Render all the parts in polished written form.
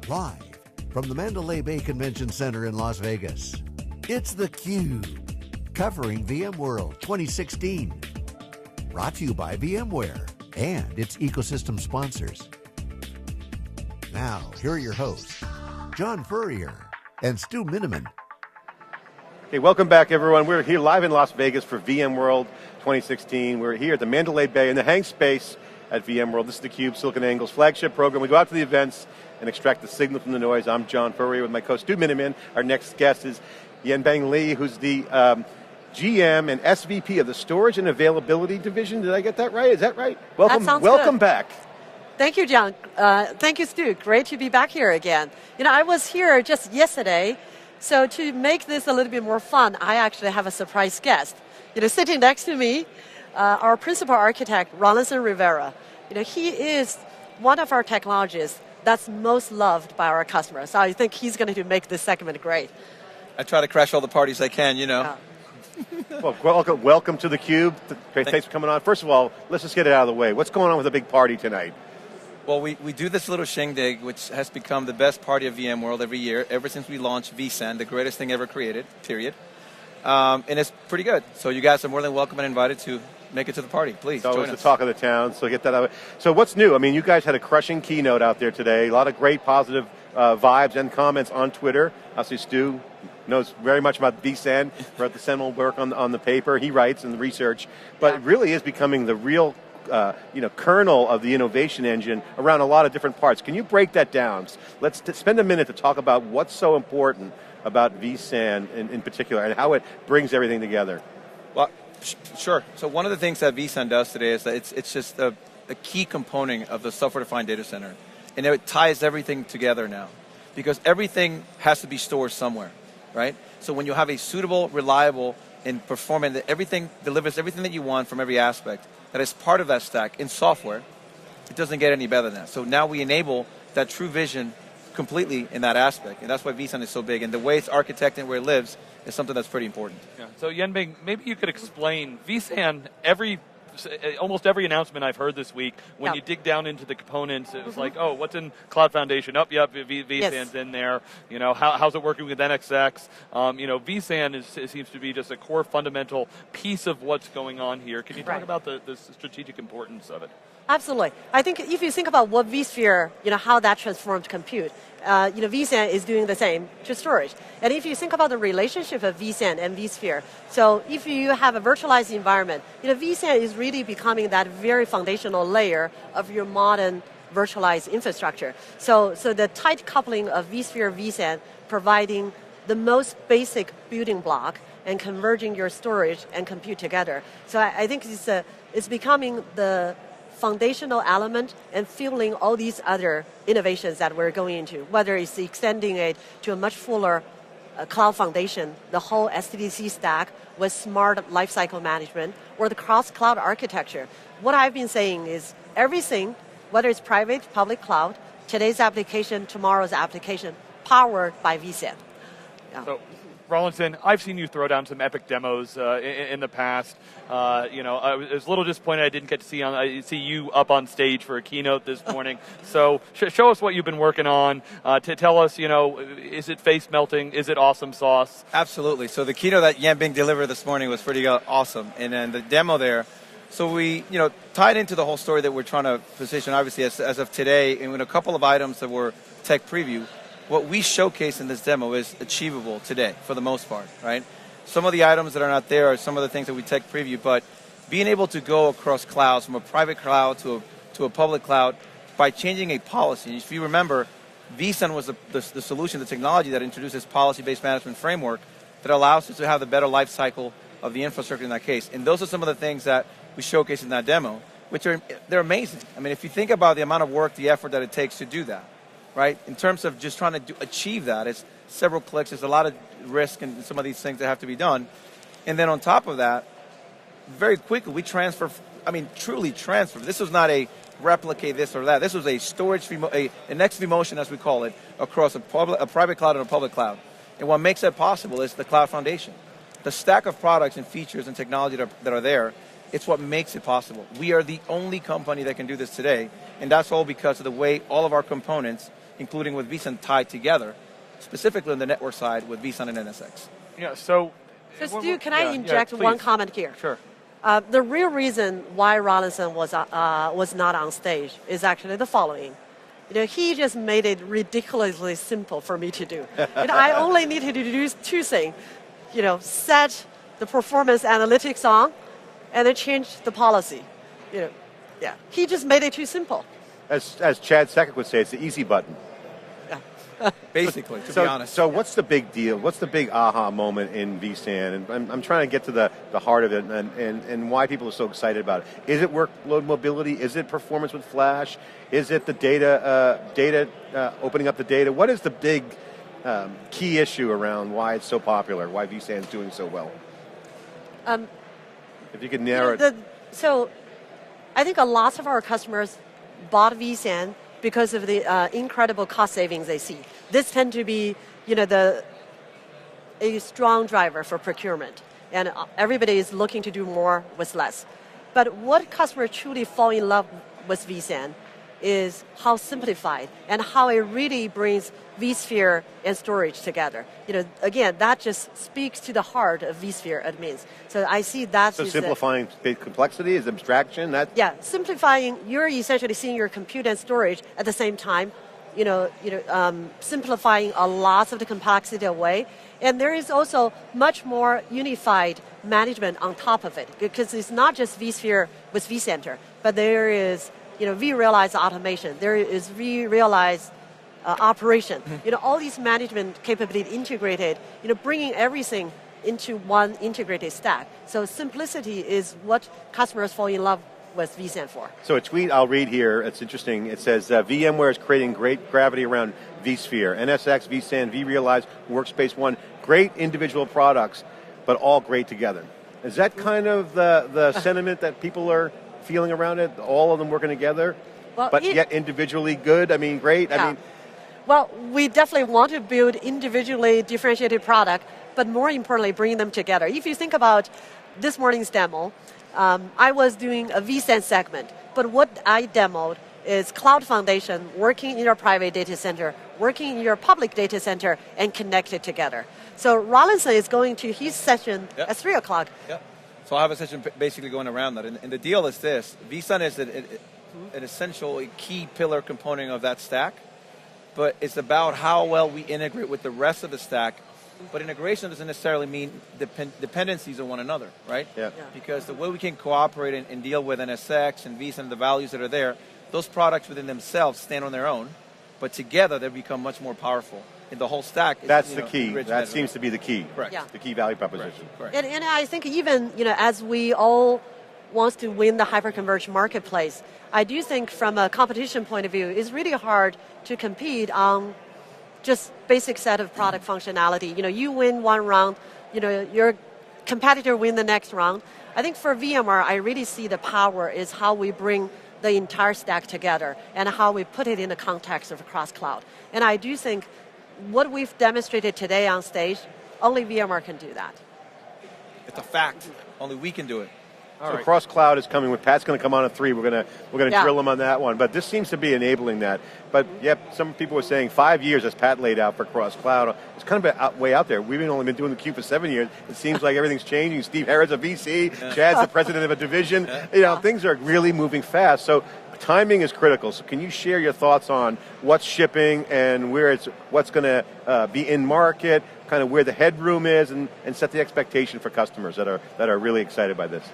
Live from the Mandalay Bay Convention Center in Las Vegas, it's theCUBE, covering VMworld 2016. Brought to you by VMware and its ecosystem sponsors. Now, here are your hosts, John Furrier and Stu Miniman. Okay, welcome back everyone. We're here live in Las Vegas for VMworld 2016. We're here at the Mandalay Bay in the hang space at VMworld. This is theCUBE, SiliconANGLE's flagship program. We go out to the events and extract the signal from the noise. I'm John Furrier with my co-host Stu Miniman. Our next guest is Yanbing Li, who's the GM and SVP of the Storage and Availability Division. Did I get that right? Is that right? Welcome, that sounds welcome good. Back. Thank you, John. Thank you, Stu. Great to be back here again. You know, I was here just yesterday, so to make this a little bit more fun, I actually have a surprise guest. You know, sitting next to me, our principal architect, Rawlinson Rivera. You know, he is one of our technologists that's most loved by our customers. So I think he's going to make this segment great. I try to crash all the parties I can, you know. Yeah. Well, welcome to theCUBE. Thanks for coming on. First of all, let's just get it out of the way. What's going on with the big party tonight? Well, we do this little shindig, which has become the best party of VMworld every year, ever since we launched vSAN, the greatest thing ever created, period. And it's pretty good. So you guys are more than welcome and invited to make it to the party. Please join us. It's always the talk of the town, so get that out of it. So what's new? I mean, you guys had a crushing keynote out there today. A lot of great positive vibes and comments on Twitter. Obviously, Stu knows very much about vSAN, wrote the seminal work on the paper. He writes and the research. But it really is becoming the real kernel of the innovation engine around a lot of different parts. Can you break that down? Let's spend a minute to talk about what's so important about vSAN in particular and how it brings everything together. Well, sure. So one of the things that vSAN does today is that it's just a key component of the software-defined data center. And it ties everything together now. Because everything has to be stored somewhere, right? So when you have a suitable, reliable, and performant, everything delivers everything that you want from every aspect that is part of that stack in software, it doesn't get any better than that. So now we enable that true vision completely in that aspect, and that's why vSAN is so big. And the way it's architected and where it lives is something that's pretty important. Yeah. So Yanbing, maybe you could explain vSAN. Almost every announcement I've heard this week, when you dig down into the components, it was like, oh, what's in Cloud Foundation? vSAN's in there. You know, how's it working with NXX? vSAN seems to be just a core fundamental piece of what's going on here. Can you talk about the strategic importance of it? Absolutely. I think if you think about what vSphere, how that transformed compute, vSAN is doing the same to storage. And if you think about the relationship of vSAN and vSphere, so if you have a virtualized environment, vSAN is really becoming that very foundational layer of your modern virtualized infrastructure. So the tight coupling of vSphere, vSAN, providing the most basic building block and converging your storage and compute together. So I think it's becoming the foundational element and fueling all these other innovations that we're going into, whether it's extending it to a much fuller cloud foundation, the whole SDDC stack with smart lifecycle management, or the cross-cloud architecture. What I've been saying is everything, whether it's private, public cloud, today's application, tomorrow's application, powered by vSAN. Yeah. So, Rawlinson, I've seen you throw down some epic demos in the past. I was a little disappointed I didn't get to see you up on stage for a keynote this morning. So show us what you've been working on. To tell us, is it face melting? Is it awesome sauce? Absolutely. So the keynote that Yanbing delivered this morning was pretty awesome. And then the demo there, so we tied into the whole story that we're trying to position, obviously, as of today, and with a couple of items that were tech preview. What we showcase in this demo is achievable today, for the most part, right? Some of the items that are not there are some of the things that we tech preview, but being able to go across clouds, from a private cloud to a public cloud, by changing a policy. If you remember, vSAN was the solution, the technology that introduced this policy-based management framework that allows us to have the better life cycle of the infrastructure in that case. And those are some of the things that we showcase in that demo, they're amazing. I mean, if you think about the amount of work, the effort that it takes to do that, right? In terms of just trying to achieve that, it's several clicks, there's a lot of risk and some of these things that have to be done. And then on top of that, very quickly we truly transfer. This was not a replicate this or that. This was a storage, an next vMotion as we call it, across a private cloud and a public cloud. And what makes that possible is the cloud foundation. The stack of products and features and technology that are there, it's what makes it possible. We are the only company that can do this today, and that's all because of the way all of our components including with vSAN tied together, specifically on the network side with vSAN and NSX. Yeah, so Stu, can I inject one comment here? Sure. The real reason why Rawlinson was not on stage is actually the following. He just made it ridiculously simple for me to do. I only needed to do two things. Set the performance analytics on, and then change the policy. He just made it too simple. As Chad Seckert would say, it's the easy button. Basically, to be honest. So what's the big deal? What's the big aha moment in vSAN? And I'm trying to get to the heart of it and why people are so excited about it. Is it workload mobility? Is it performance with flash? Is it the data opening up the data? What is the big key issue around why it's so popular, why vSAN is doing so well? If you could narrow it. So I think a lot of our customers bought vSAN because of the incredible cost savings they see. This tend to be, a strong driver for procurement, and everybody is looking to do more with less. But what customers truly fall in love with vSAN is how simplified and how it really brings vSphere and storage together. Again, that just speaks to the heart of vSphere admins. So I see that. So simplifying complexity is abstraction. Simplifying. You're essentially seeing your compute and storage at the same time. Simplifying a lot of the complexity away, and there is also much more unified management on top of it, because it's not just vSphere with vCenter, but there is vRealize automation. There is vRealize operation. All these management capability integrated. Bringing everything into one integrated stack. So simplicity is what customers fall in love with vSAN for. So a tweet I'll read here. It's interesting. It says VMware is creating great gravity around vSphere, NSX, vSAN, vRealize, Workspace ONE. Great individual products, but all great together. Is that kind of the sentiment that people are feeling around it? All of them working together, but yet individually good? Great. Yeah. Well, we definitely want to build individually differentiated product, but more importantly, bring them together. If you think about this morning's demo, I was doing a vSAN segment, but what I demoed is Cloud Foundation working in your private data center, working in your public data center, and connected together. So Rawlinson is going to his session at 3 o'clock. Yep. So I have a session basically going around that. And the deal is this. vSAN is an essential key pillar component of that stack, but it's about how well we integrate with the rest of the stack. But integration doesn't necessarily mean dependencies on one another, right? Yeah. Because the way we can cooperate and deal with NSX and vSAN, the values that are there, those products within themselves stand on their own, but together they become much more powerful. In the whole stack. That's the key. That seems to be the key. Correct. Yeah. The key value proposition. Correct. And I think even, as we all want to win the hyperconverged marketplace, I do think from a competition point of view, it's really hard to compete on just basic set of product functionality. You win one round, your competitor win the next round. I think for VMware, I really see the power is how we bring the entire stack together and how we put it in the context of cross-cloud. And I do think what we've demonstrated today on stage, only VMware can do that. It's a fact. Only we can do it. So cross cloud is coming. Pat's going to come on at 3. We're going to drill him on that one. But this seems to be enabling that. But some people were saying 5 years as Pat laid out for cross cloud. It's kind of way out there. We've only been doing the Q for 7 years. It seems like everything's changing. Steve Harrod's a VC. Chad's the president of a division. Things are really moving fast. So timing is critical. So can you share your thoughts on what's shipping and what's going to be in market, kind of where the headroom is, and set the expectation for customers that are really excited by this?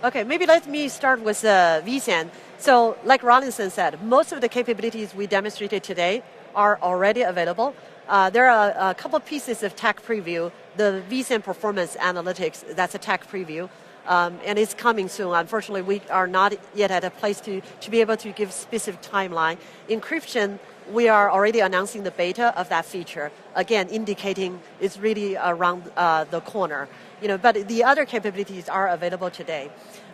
Okay, maybe let me start with vSAN. So like Rawlinson said, most of the capabilities we demonstrated today are already available. There are a couple of pieces of tech preview. The vSAN performance analytics, that's a tech preview. And it's coming soon. Unfortunately, we are not yet at a place to be able to give specific timeline. Encryption, we are already announcing the beta of that feature, again, indicating it's really around the corner. But the other capabilities are available today.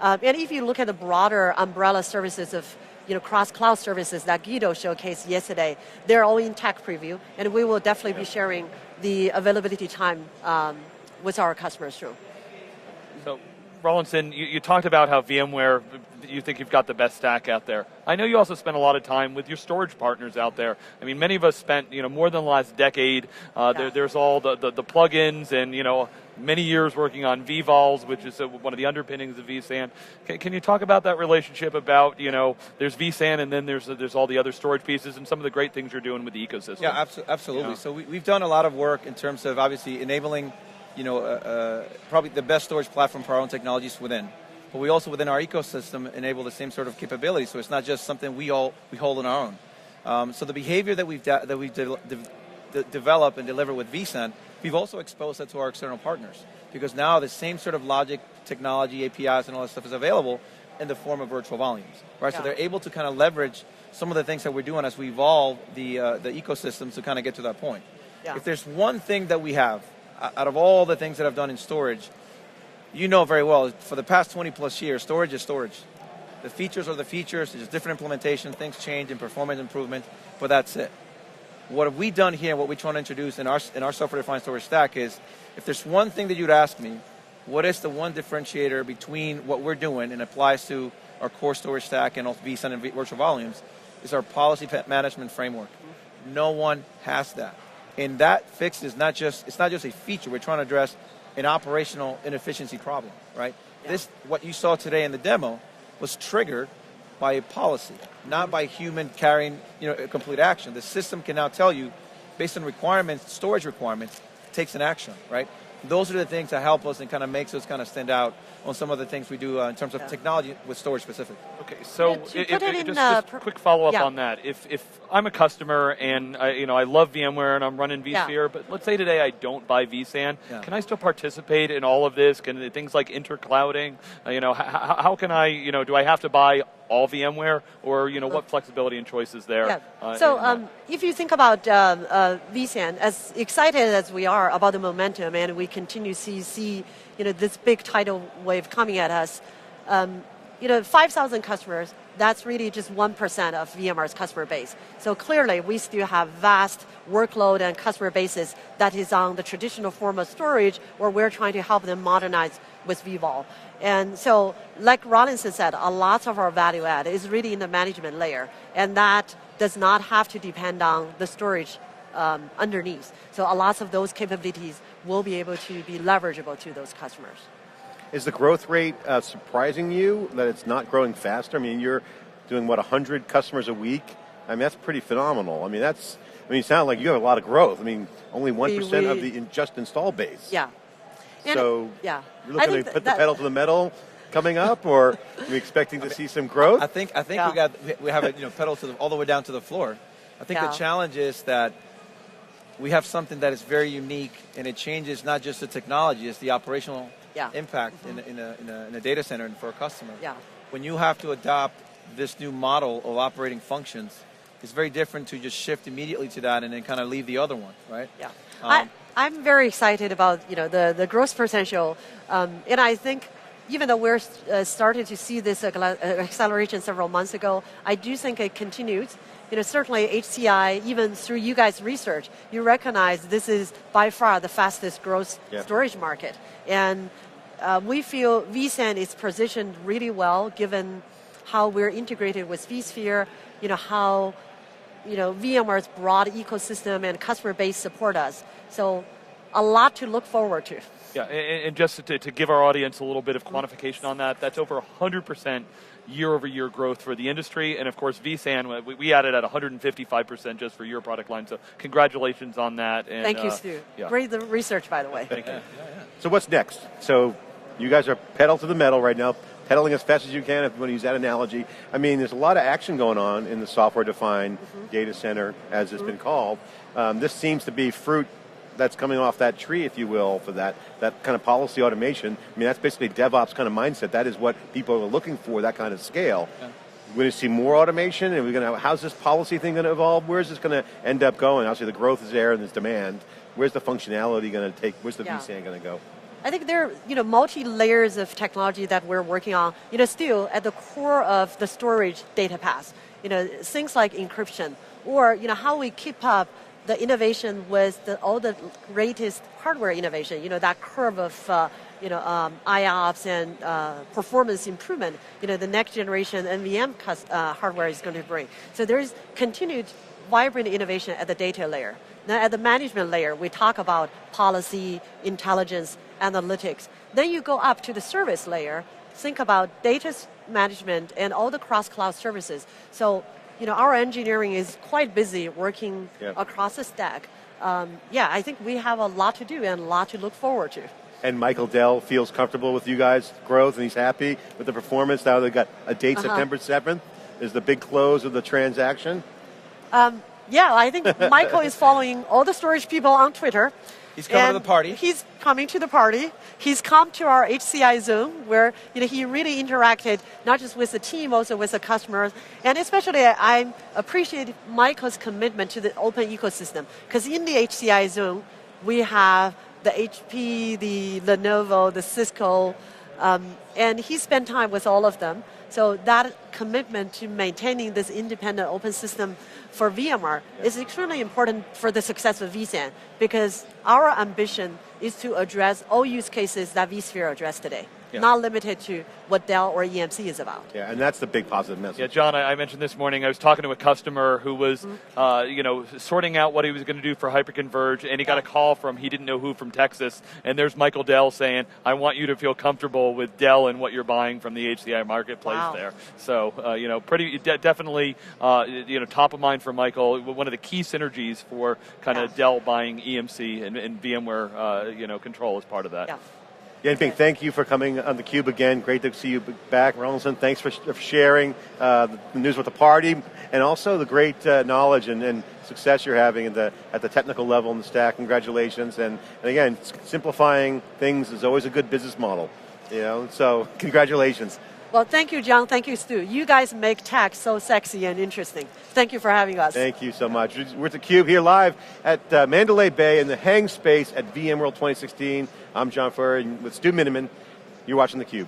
And if you look at the broader umbrella services of cross-cloud services that Guido showcased yesterday, they're all in tech preview, and we will definitely be sharing the availability time with our customers too. So Rawlinson, you talked about how VMware, you think you've got the best stack out there. I know you also spent a lot of time with your storage partners out there. I mean, many of us spent, more than the last decade. There's all the plugins and, many years working on vVols, which is one of the underpinnings of vSAN. Can you talk about that relationship about, there's vSAN and then there's all the other storage pieces and some of the great things you're doing with the ecosystem? Yeah, absolutely. So we've done a lot of work in terms of obviously enabling, probably the best storage platform for our own technologies within. But we also, within our ecosystem, enable the same sort of capability. So it's not just something we hold on our own. So the behavior that we've developed and delivered with vSAN, we've also exposed that to our external partners, because now the same sort of logic, technology, APIs, and all that stuff is available in the form of virtual volumes, right? Yeah. So they're able to kind of leverage some of the things that we're doing as we evolve the ecosystems to kind of get to that point. Yeah. If there's one thing that we have, out of all the things that I've done in storage, you know very well, for the past 20 plus years, storage is storage. The features are the features, there's different implementation, things change in performance improvement, but that's it. What have we done here, what we're trying to introduce in our software-defined storage stack is, if there's one thing that you'd ask me, what is the one differentiator between what we're doing and applies to our core storage stack and also vSAN and virtual volumes, is our policy management framework. No one has that. And that fix is it's not just a feature, we're trying to address an operational inefficiency problem, right? Yeah. What you saw today in the demo was triggered by a policy, not by human carrying, a complete action. The system can now tell you, based on requirements, storage requirements, takes an action, right? Those are the things that help us and kind of makes us kind of stand out on some of the things we do in terms of technology with storage specific. Okay, so just quick follow-up on that. If I'm a customer and I love VMware and I'm running vSphere, but let's say today I don't buy vSAN, can I still participate in all of this? Can things like interclouding? How can I? Do I have to buy all VMware, or what flexibility and choice is there? Yeah. If you think about vSAN, as excited as we are about the momentum, and we continue to see this big tidal wave coming at us, 5,000 customers, that's really just 1% of VMware's customer base. So clearly, we still have vast workload and customer bases that is on the traditional form of storage, where we're trying to help them modernize with vVol. And so, like Rawlinson said, a lot of our value add is really in the management layer, and that does not have to depend on the storage underneath. So a lot of those capabilities will be able to be leverageable to those customers. Is the growth rate surprising you, that it's not growing faster? I mean, you're doing, 100 customers a week? I mean, that's pretty phenomenal. I mean, you sound like you have a lot of growth. I mean, only 1% of the just installed base. Yeah. So you're looking to put the pedal to the metal coming up, or are you expecting to see some growth? I think we have it pedal all the way down to the floor. I think the challenge is that we have something that is very unique, and it changes not just the technology, it's the operational impact in a data center and for a customer. Yeah. When you have to adopt this new model of operating functions, it's very different to just shift immediately to that and then kind of leave the other one, right? Yeah. I'm very excited about the growth potential, and I think even though we're starting to see this acceleration several months ago, I do think it continues. Certainly HCI, even through you guys' research, you recognize this is by far the fastest growth storage market, and we feel vSAN is positioned really well given how we're integrated with vSphere. How VMware's broad ecosystem and customer base support us. So a lot to look forward to. Yeah, and just to give our audience a little bit of quantification on that, that's over 100% year-over-year growth for the industry. And of course, vSAN, we added at 155% just for your product line. So congratulations on that. And, thank you, Stu. Great research, by the way. Thank you. So what's next? So you guys are pedal to the metal right now, pedaling as fast as you can, if you want to use that analogy. I mean, there's a lot of action going on in the software-defined data center, as it's been called. This seems to be fruit that's coming off that tree, if you will, for that kind of policy automation. I mean, that's basically DevOps kind of mindset. That is what people are looking for, that kind of scale. Yeah. We're going to see more automation, and how's this policy thing going to evolve? Where's this going to end up going? Obviously, the growth is there and there's demand. Where's the functionality going to take? Where's the vSAN going to go? I think there are multi-layers of technology that we're working on. Still at the core of the storage data path. Things like encryption, or how we keep up the innovation with all the latest hardware innovation. That curve of IOPS and performance improvement, the next generation NVM hardware is going to bring. So there is continued vibrant innovation at the data layer. Now at the management layer, we talk about policy, intelligence, analytics. Then you go up to the service layer, think about data management and all the cross-cloud services. So, our engineering is quite busy working across the stack. I think we have a lot to do and a lot to look forward to. And Michael Dell feels comfortable with you guys' growth, and he's happy with the performance. Now they've got a date, September 7th, is the big close of the transaction. I think Michael is following all the storage people on Twitter. He's coming to the party. He's coming to the party. He's come to our HCI Zoom where he really interacted not just with the team, also with the customers. And especially I appreciate Michael's commitment to the open ecosystem. Because in the HCI Zoom, we have the HP, the Lenovo, the Cisco, and he spent time with all of them. So that commitment to maintaining this independent open system for VMware is extremely important for the success of vSAN, because our ambition is to address all use cases that vSphere address today, not limited to what Dell or EMC is about. Yeah, and that's the big positive message. Yeah, John, I mentioned this morning, I was talking to a customer who was, sorting out what he was going to do for hyperconverge, and he got a call from, he didn't know who, from Texas, and there's Michael Dell saying, I want you to feel comfortable with Dell and what you're buying from the HCI marketplace there. So, definitely, top of mind for Michael, one of the key synergies for kind of Dell buying EMC and VMware, control as part of that. Yanbing, thank you for coming on theCUBE again. Great to see you back. Rawlinson, thanks for sharing the news with the party, and also the great knowledge and success you're having at the technical level in the stack. Congratulations. And again, simplifying things is always a good business model. So congratulations. Well, thank you, John. Thank you, Stu. You guys make tech so sexy and interesting. Thank you for having us. Thank you so much. We're at theCUBE here live at Mandalay Bay in the Hang Space at VMworld 2016. I'm John Furrier with Stu Miniman. You're watching theCUBE.